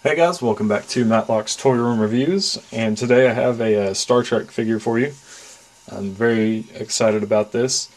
Hey guys, welcome back to Matlock's Toy Room Reviews, and today I have a Star Trek figure for you. I'm very excited about this.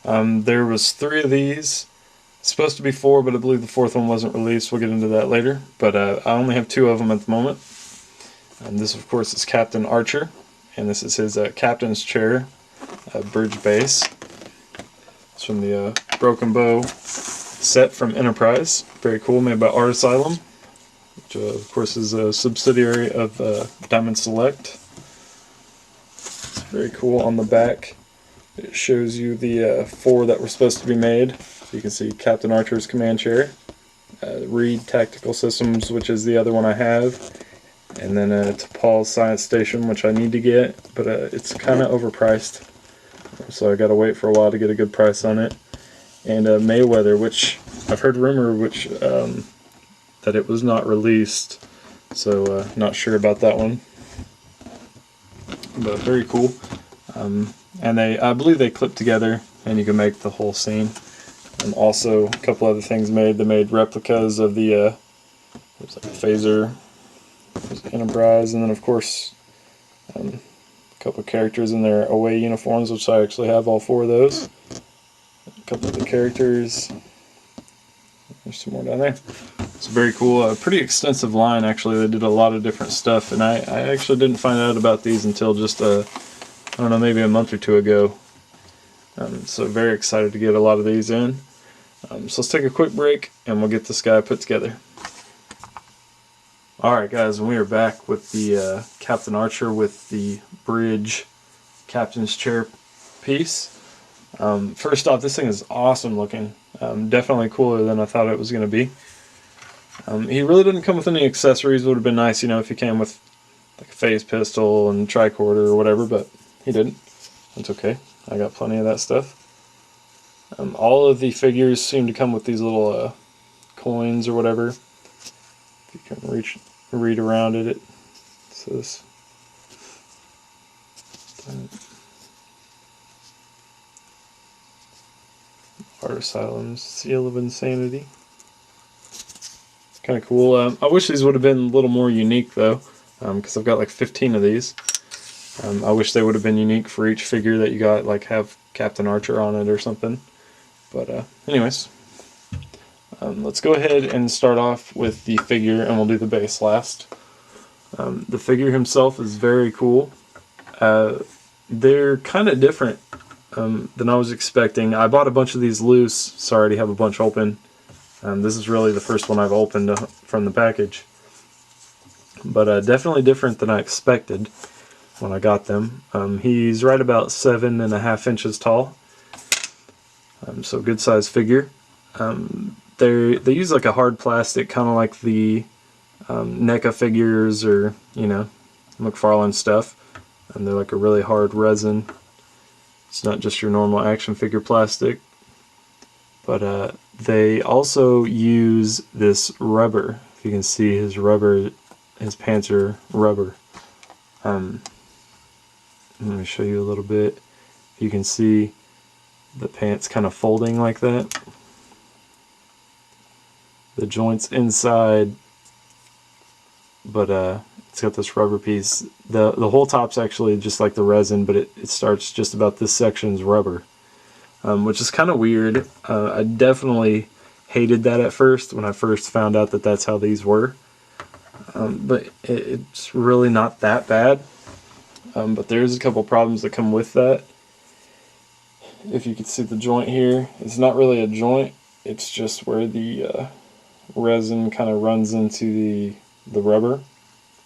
There was 3 of these. It's supposed to be 4, but I believe the 4th one wasn't released. We'll get into that later. But I only have 2 of them at the moment. This, of course, is Captain Archer, and this is his captain's chair, bridge base. It's from the Broken Bow set from Enterprise. Very cool, made by Art Asylum, which of course is a subsidiary of Diamond Select. It's very cool. On the back it shows you the 4 that were supposed to be made. So you can see Captain Archer's command chair, Reed Tactical Systems, which is the other one I have, and then T'Pol's Science Station, which I need to get, but it's kind of overpriced, so I gotta wait for a while to get a good price on it. And Mayweather, which I've heard rumor that it was not released, so not sure about that one, but very cool. And I believe they clip together and you can make the whole scene. And also a couple other things made. They made replicas of the phaser, Enterprise, and then of course a couple of characters in their away uniforms, which I actually have all 4 of those. A couple of the characters. There's some more down there. It's very cool. A pretty extensive line, actually. They did a lot of different stuff, and I actually didn't find out about these until just I don't know, maybe a month or 2 ago. So very excited to get a lot of these in. So let's take a quick break and we'll get this guy put together. Alright guys, and we are back with the Captain Archer with the bridge captain's chair piece. First off, this thing is awesome looking. Definitely cooler than I thought it was going to be. He really didn't come with any accessories. It would have been nice, you know, if he came with like a phase pistol and tricorder or whatever, but he didn't. That's okay. I got plenty of that stuff. All of the figures seem to come with these little coins or whatever. If you can read around it, it says Art Asylum's Seal of Insanity. Kind of cool. I wish these would have been a little more unique though, because I've got like 15 of these. I wish they would have been unique for each figure that you got, like have Captain Archer on it or something. But anyways, let's go ahead and start off with the figure, and we'll do the base last. The figure himself is very cool. They're kind of different than I was expecting. I bought a bunch of these loose, so I already have a bunch open. This is really the first one I've opened from the package. But definitely different than I expected when I got them. He's right about 7.5 inches tall. So good size figure. They use like a hard plastic, kind of like the NECA figures or, you know, McFarlane stuff. And they're like a really hard resin. It's not just your normal action figure plastic. But they also use this rubber. If you can see his rubber, his pants are rubber. Let me show you a little bit. You can see the pants kind of folding like that. The joints inside, but it's got this rubber piece. The whole top's actually just like the resin, but it starts just about this section's rubber. Which is kind of weird. I definitely hated that at first when I first found out that that's how these were. But it's really not that bad. But there's a couple problems that come with that. If you can see the joint here, it's not really a joint. It's just where the resin kind of runs into the rubber,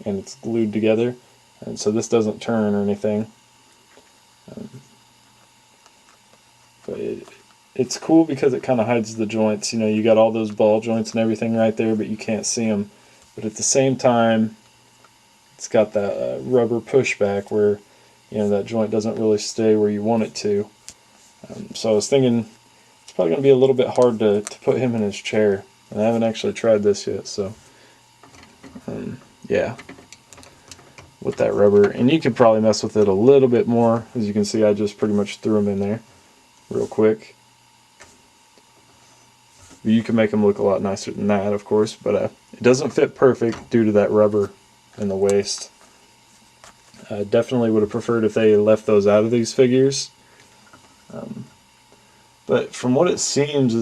and it's glued together. And so this doesn't turn or anything. But it's cool because it kind of hides the joints. You know, you got all those ball joints and everything right there, but you can't see them. But at the same time, it's got that rubber pushback where, you know, that joint doesn't really stay where you want it to. So I was thinking it's probably going to be a little bit hard to put him in his chair. And I haven't actually tried this yet, so yeah. With that rubber. And you could probably mess with it a little bit more. As you can see, I just pretty much threw him in there real quick. You can make them look a lot nicer than that, of course, but it doesn't fit perfect due to that rubber in the waist. I definitely would have preferred if they left those out of these figures. But from what it seems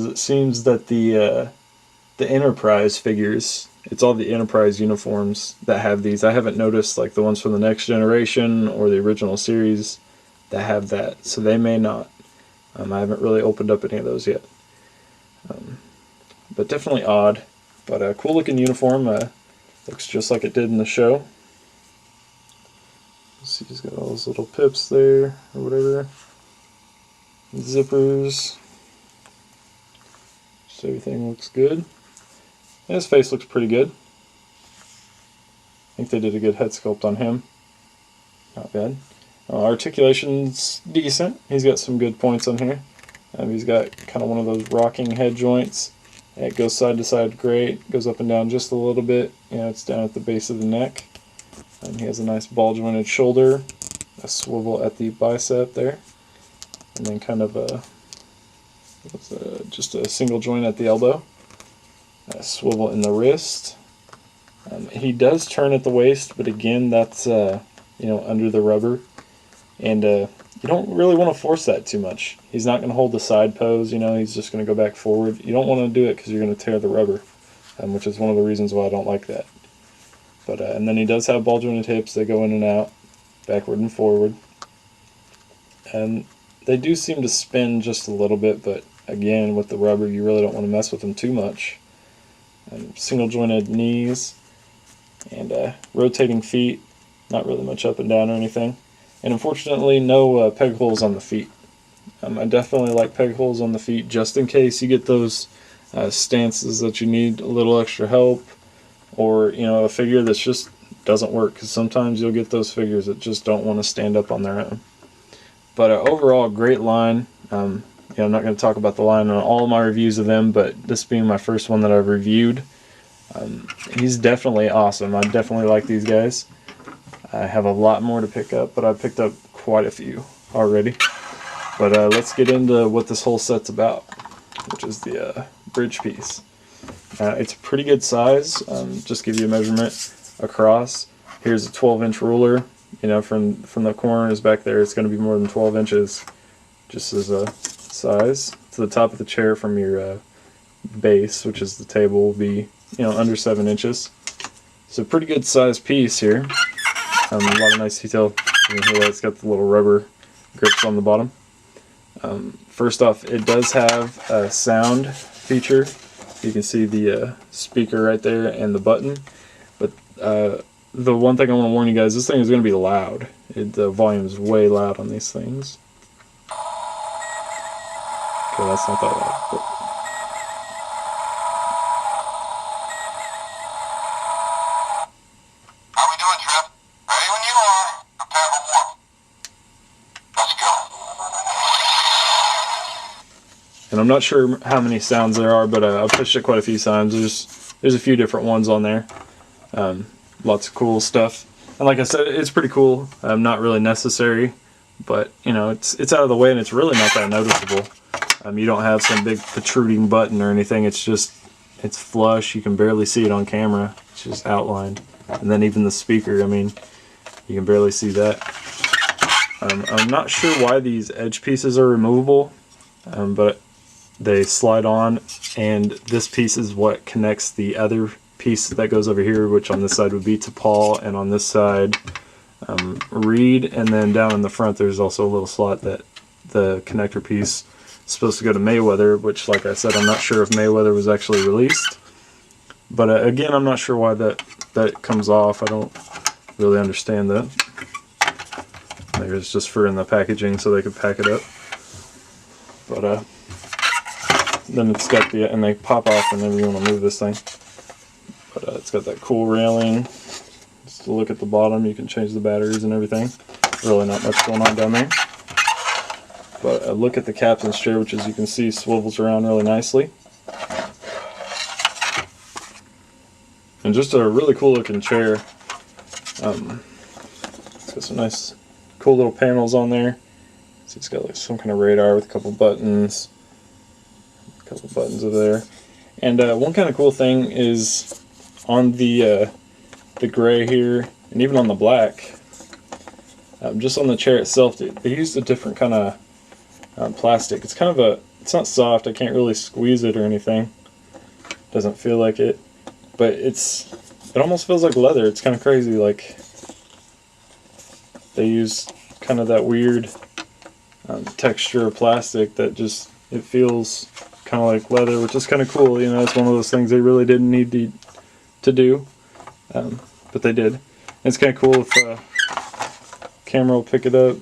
that the Enterprise figures, it's all the Enterprise uniforms that have these. I haven't noticed like the ones from the Next Generation or the original series that have that, so they may not. I haven't really opened up any of those yet. But definitely odd, but a cool looking uniform. Looks just like it did in the show. See, he's got all those little pips there, or whatever. Zippers. Just everything looks good. And his face looks pretty good. I think they did a good head sculpt on him. Not bad. Articulation's decent. He's got some good points on here. He's got kind of one of those rocking head joints. It goes side to side great. Goes up and down just a little bit. You know, it's down at the base of the neck. And he has a nice ball jointed shoulder. A swivel at the bicep there. And then kind of just a single joint at the elbow. A swivel in the wrist. He does turn at the waist, but again, that's under the rubber. And you don't really want to force that too much. He's not going to hold the side pose, he's just going to go back forward. You don't want to do it because you're going to tear the rubber, which is one of the reasons why I don't like that. But and then he does have ball jointed hips. They go in and out, backward and forward. And they do seem to spin just a little bit, but again, with the rubber, you really don't want to mess with them too much. Single jointed knees and rotating feet, not really much up and down or anything. And unfortunately, no peg holes on the feet. I definitely like peg holes on the feet just in case you get those stances that you need a little extra help, or a figure that just doesn't work, because sometimes you'll get those figures that just don't want to stand up on their own. But overall, great line. I'm not going to talk about the line on all of my reviews of them, but this being my first one that I've reviewed, he's definitely awesome. I definitely like these guys. I have a lot more to pick up, but I picked up quite a few already. But let's get into what this whole set's about, which is the bridge piece. It's a pretty good size. Just give you a measurement across. Here's a 12-inch ruler. From the corners back there, it's going to be more than 12 inches, just as a size. To the top of the chair from your base, which is the table, will be under 7 inches. So pretty good size piece here. A lot of nice detail. You can hear that it's got the little rubber grips on the bottom. First off, it does have a sound feature. You can see the speaker right there and the button. But the one thing I want to warn you guys, this thing is going to be loud. The volume is way loud on these things. Okay, that's not that loud. But and I'm not sure how many sounds there are, but I've pushed it quite a few times. There's a few different ones on there. Lots of cool stuff. And like I said, it's pretty cool. Not really necessary, but it's out of the way, and it's really not that noticeable. You don't have some big protruding button or anything. It's flush. You can barely see it on camera. It's just outlined. And then even the speaker, you can barely see that. I'm not sure why these edge pieces are removable, but they slide on, and this piece is what connects the other piece that goes over here, which on this side would be to Paul, and on this side Reed, and then down in the front there's also a little slot that the connector piece is supposed to go to Mayweather, which, like I said, I'm not sure if Mayweather was actually released. But again, I'm not sure why that comes off. I don't really understand that. Maybe it's just for in the packaging so they could pack it up. But then it's got and they pop off whenever you want to move this thing. But it's got that cool railing. Just to look at the bottom, you can change the batteries and everything. Really not much going on down there. But look at the captain's chair, which, as you can see, swivels around really nicely. And just a really cool looking chair. It's got some nice, cool little panels on there. So it's got like some kind of radar with a couple buttons. A couple buttons over there. And one kind of cool thing is on the gray here, and even on the black, just on the chair itself, they used a different kind of plastic. It's kind of it's not soft, I can't really squeeze it or anything. Doesn't feel like it, but it almost feels like leather. It's kind of crazy. Like, they use kind of that weird texture of plastic that just, it feels kind of like leather, which is kind of cool. You know, it's one of those things they really didn't need to do, but they did. And it's kind of cool if camera will pick it up.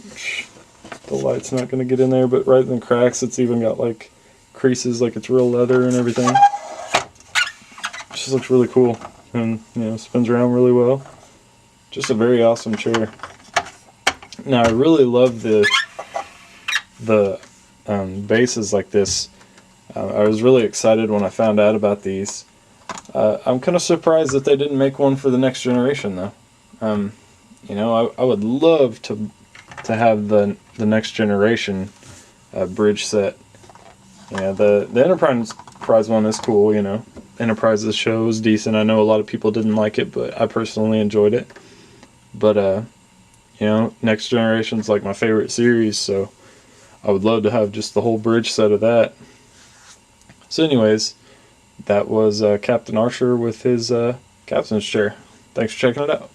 The light's not going to get in there, but right in the cracks, it's even got like creases, like it's real leather and everything. It just looks really cool, and you know, spins around really well. Just a very awesome chair. Now I really love the bases like this. I was really excited when I found out about these. I'm kind of surprised that they didn't make one for the next generation, though. You know, I would love to have the next generation bridge set. Yeah, the Enterprise one is cool. You know, Enterprise's show was decent. I know a lot of people didn't like it, but I personally enjoyed it. But you know, Next Generation's like my favorite series, so I would love to have just the whole bridge set of that. So anyways, that was Captain Archer with his captain's chair. Thanks for checking it out.